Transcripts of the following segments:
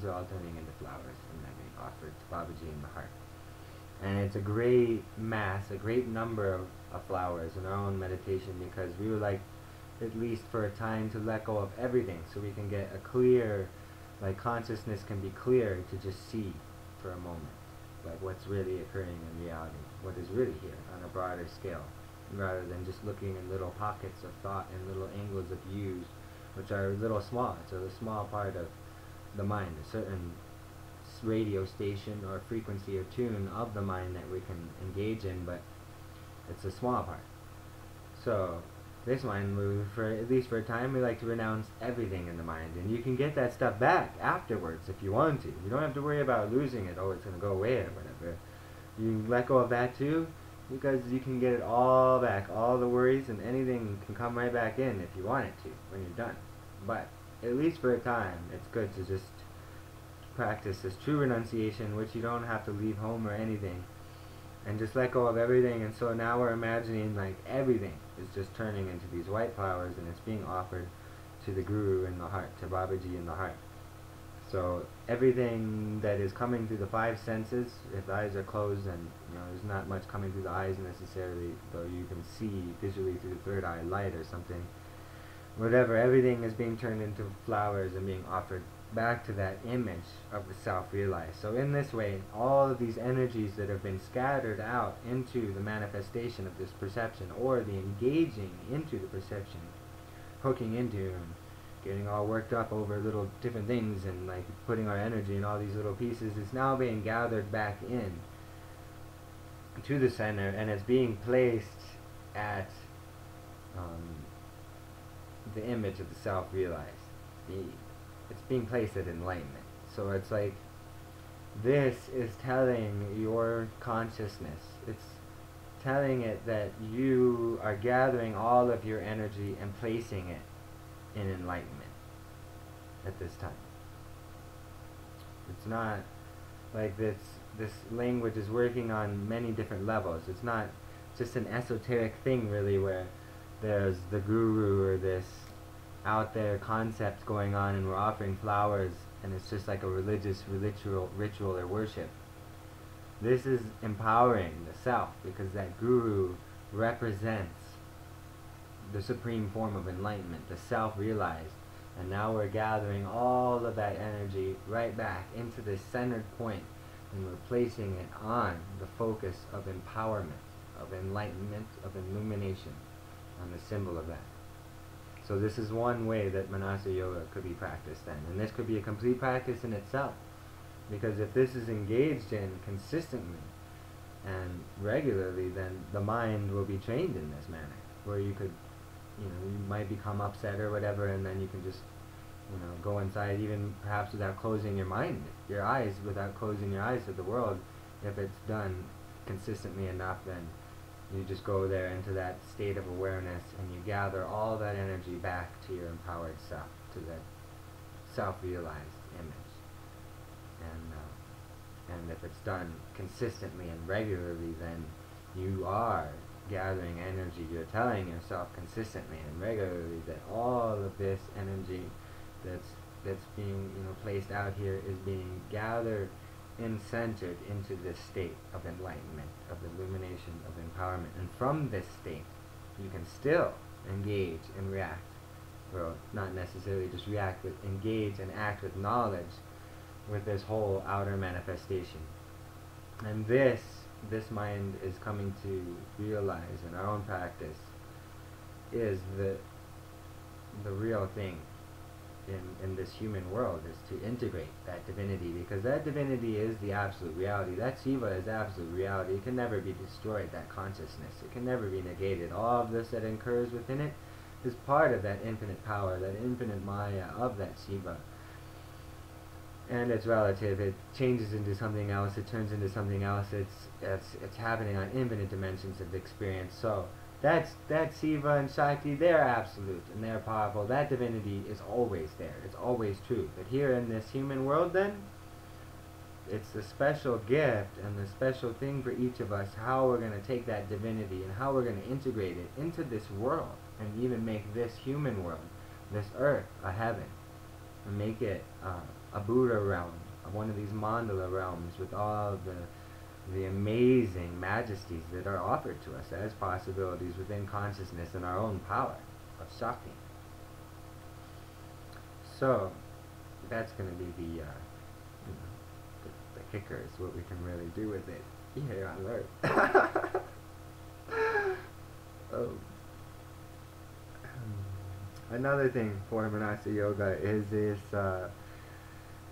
these are all turning into flowers and they're being offered to Babaji in the heart. And it's a great mass, a great number of flowers in our own meditation, because we would like, at least for a time, to let go of everything so we can get a clear, like consciousness can be clear to just see for a moment, like what's really occurring in reality, what is really here on a broader scale, rather than just looking in little pockets of thought and little angles of views, which are little small. It's a small part of the mind, a certain radio station or frequency or tune of the mind that we can engage in, but it's a small part. So this mind, at least for a time, we like to renounce everything in the mind, and you can get that stuff back afterwards if you want to. You don't have to worry about losing it, oh, it's going to go away or whatever. You let go of that too, because you can get it all back. All the worries and anything can come right back in if you want it to when you're done. But at least for a time, it's good to just practice this true renunciation, which you don't have to leave home or anything, and just let go of everything. And so now we're imagining like everything is just turning into these white flowers, and it's being offered to the Guru in the heart, to Babaji in the heart. So everything that is coming through the five senses, if the eyes are closed, and there's not much coming through the eyes necessarily, though you can see visually through the third eye light or something, whatever, everything is being turned into flowers and being offered back to that image of the self-realized. So in this way, all of these energies that have been scattered out into the manifestation of this perception, or the engaging into the perception, hooking into and getting all worked up over little different things, and like putting our energy in all these little pieces, is now being gathered back in to the center, and it's being placed at the image of the self-realized. It's being placed at enlightenment. So it's like, this is telling your consciousness, it's telling it that you are gathering all of your energy and placing it in enlightenment at this time. It's not like this language is working on many different levels. It's not just an esoteric thing really, where there's the guru or this out there concept going on and we're offering flowers and it's just like a religious ritual or worship. This is empowering the self, because that guru represents the supreme form of enlightenment, the self-realized. And now we're gathering all of that energy right back into this centered point, and we're placing it on the focus of empowerment, of enlightenment, of illumination, on the symbol of that. So this is one way that Manasya Yoga could be practiced then. And this could be a complete practice in itself. Because if this is engaged in consistently and regularly, then the mind will be trained in this manner. Where you could, you might become upset or whatever, and then you can just, go inside, even perhaps without closing your eyes, without closing your eyes to the world. If it's done consistently enough, then you just go there into that state of awareness, and you gather all that energy back to your empowered self, to that self-realized image. And if it's done consistently and regularly, then you are gathering energy. You're telling yourself consistently and regularly that all of this energy that's being placed out here is being gathered and centered into this state of enlightenment, of illumination, of empowerment. And from this state, you can still engage and react. Well, not necessarily just react, but engage and act with knowledge with this whole outer manifestation. And this mind is coming to realize in our own practice is the real thing in this human world, is to integrate that divinity, because that divinity is the absolute reality. That Shiva is absolute reality. It can never be destroyed, that consciousness. It can never be negated. All of this that occurs within it is part of that infinite power, that infinite Maya of that Shiva. And it's relative. It changes into something else. It turns into something else. It's happening on infinite dimensions of experience. So that Shiva and Shakti, they're absolute and they're powerful. That divinity is always there. It's always true. But here in this human world, then, it's the special gift and the special thing for each of us, how we're going to take that divinity and how we're going to integrate it into this world, and even make this human world, this earth, a heaven. and make it a Buddha realm, one of these mandala realms with all the amazing majesties that are offered to us as possibilities within consciousness and our own power of Shakti. So that's going to be the kicker, is what we can really do with it here on Earth. Oh. Another thing for Manasya Yoga is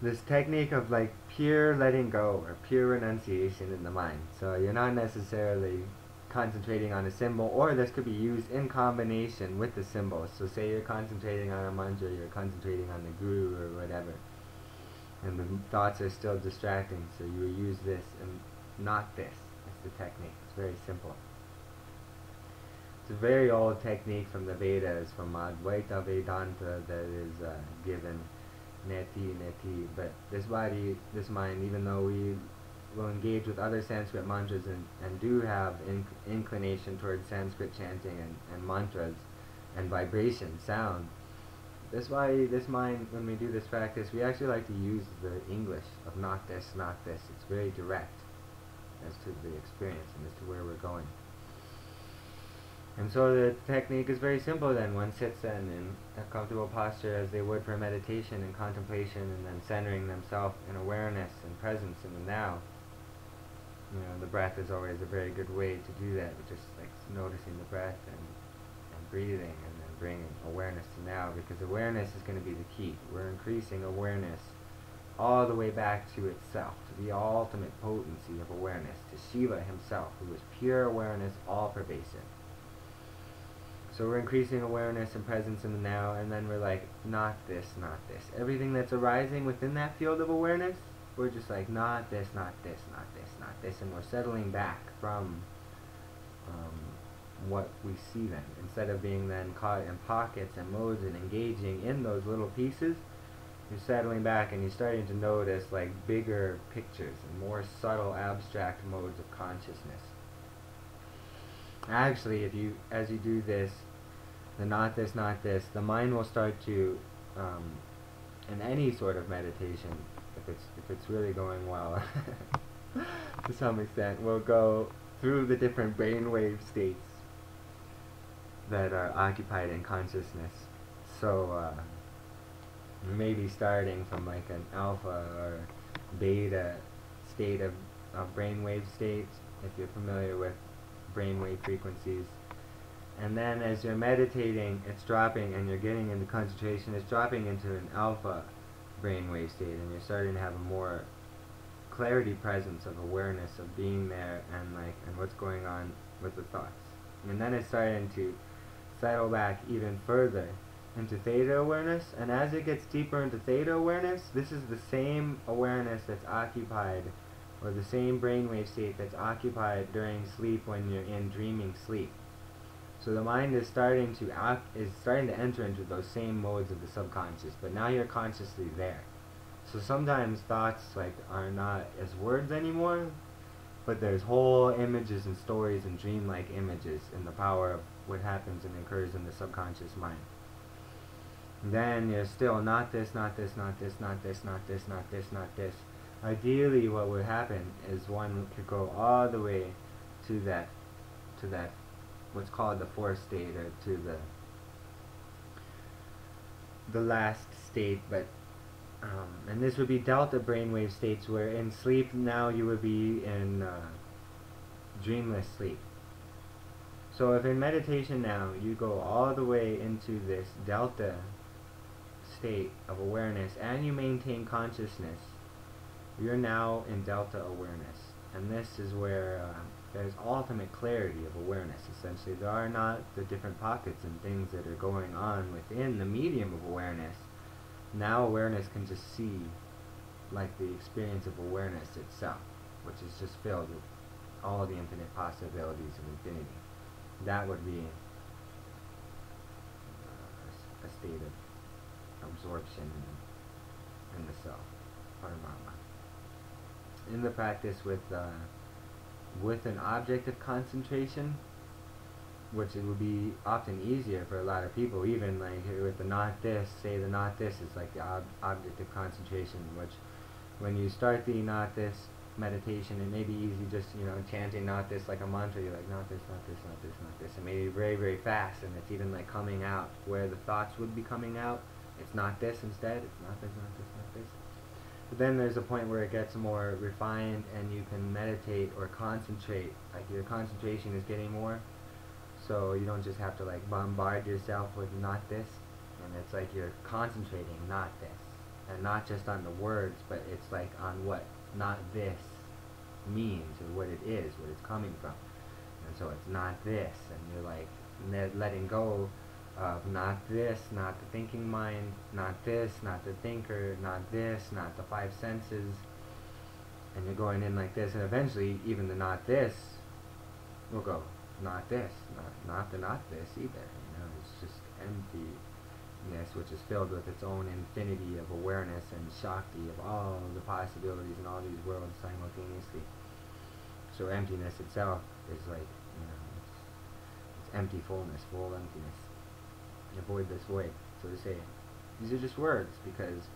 this technique of like pure letting go or pure renunciation in the mind. So you're not necessarily concentrating on a symbol, or this could be used in combination with the symbol. So say you're concentrating on a mantra, you're concentrating on the guru or whatever, and the thoughts are still distracting, so you use this and not this. That's the technique. It's very simple. It's a very old technique from the Vedas, from Advaita Vedanta, that is given neti, but this body, this mind, even though we will engage with other Sanskrit mantras and do have inclination towards Sanskrit chanting and mantras and vibration, sound, this body, this mind, when we do this practice, we actually like to use the English of not this, not this. It's very direct as to the experience and as to where we're going. And so the technique is very simple then. One sits in a comfortable posture as they would for meditation and contemplation, and then centering themselves in awareness and presence in the now. You know, the breath is always a very good way to do that, just like noticing the breath and breathing, and then bringing awareness to now, because awareness is going to be the key. We're increasing awareness all the way back to itself, to the ultimate potency of awareness, to Shiva himself, who is pure awareness, all-pervasive. So we're increasing awareness and presence in the now, and then we're like, not this, not this. Everything that's arising within that field of awareness, we're just like, not this, not this, not this, not this, and we're settling back from what we see then. Instead of being then caught in pockets and modes and engaging in those little pieces, you're settling back and you're starting to notice like bigger pictures and more subtle abstract modes of consciousness. Actually, as you do this, the not this, not this, the mind will start to, in any sort of meditation, if it's really going well, to some extent, will go through the different brainwave states that are occupied in consciousness. So maybe starting from like an alpha or beta state of brainwave states, if you're familiar with brainwave frequencies, and then as you're meditating, it's dropping, and you're getting into concentration, it's dropping into an alpha brainwave state, and you're starting to have a more clarity presence of awareness of being there and what's going on with the thoughts. And then it's starting to settle back even further into theta awareness, and as it gets deeper into theta awareness, this is the same awareness that's occupied, or the same brainwave state that's occupied during sleep when you're in dreaming sleep. So the mind is starting to enter into those same modes of the subconscious, but now you're consciously there. So sometimes thoughts are not as words anymore, but there's whole images and stories and dreamlike images in the power of what happens and occurs in the subconscious mind. And then you're still not this, not this, not this, not this, not this, not this, not this. Ideally, what would happen is one could go all the way to that what's called the fourth state, or to the last state, but and this would be delta brainwave states, where in sleep now you would be in dreamless sleep. So if in meditation now you go all the way into this delta state of awareness and you maintain consciousness, you're now in delta awareness, and this is where there's ultimate clarity of awareness. Essentially, there are not the different pockets and things that are going on within the medium of awareness. Now awareness can just see like the experience of awareness itself, which is just filled with all the infinite possibilities of infinity. That would be a state of absorption in the self, Paramatma. In the practice with an object of concentration, which it would be often easier for a lot of people, even like with the not this, say the not this is like the object of concentration, which when you start the not this meditation, it may be easy just, chanting not this like a mantra. You're like, not this, not this, not this, not this. It may be very, very fast, and it's even like coming out where the thoughts would be coming out. It's not this instead. It's not this, not this, not this. But then there's a point where it gets more refined, and you can meditate or concentrate. Like your concentration is getting more, so you don't just have to like bombard yourself with not this, and it's like you're concentrating not this, and not just on the words, but it's like on what not this means, or what it is, what it's coming from. And so it's not this, and you're like letting go of not this, not the thinking mind, not this, not the thinker, not this, not the five senses, and you're going in like this, and eventually even the not this will go not this, not the not this either. It's just emptiness, which is filled with its own infinity of awareness and Shakti of all the possibilities in all these worlds simultaneously. So emptiness itself is like, it's empty fullness, full emptiness. Avoid this void, so to say. These are just words, because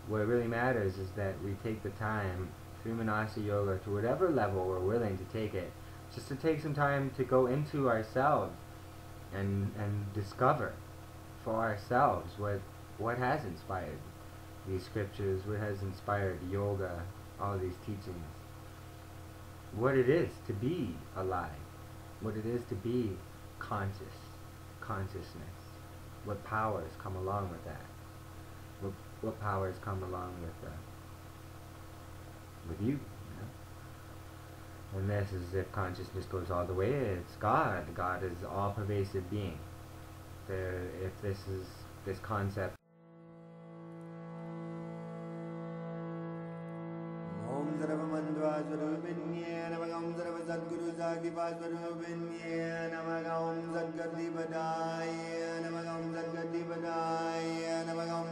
what really matters is that we take the time through Manasya Yoga, to whatever level we're willing to take it, just to take some time to go into ourselves and discover for ourselves what has inspired these scriptures, what has inspired yoga, all these teachings, what it is to be alive, what it is to be consciousness, what powers come along with that, what powers come along with you. And this is, if consciousness goes all the way, it's God. God is all-pervasive being. If this is this concept. Om Sarvamandva Swarupinnye Namaha Om Sarva Sadguru Sakipa Swarupinnye Namaha Om Sadgadipadaye Namaha Om Sadgadipadaye Namaha Om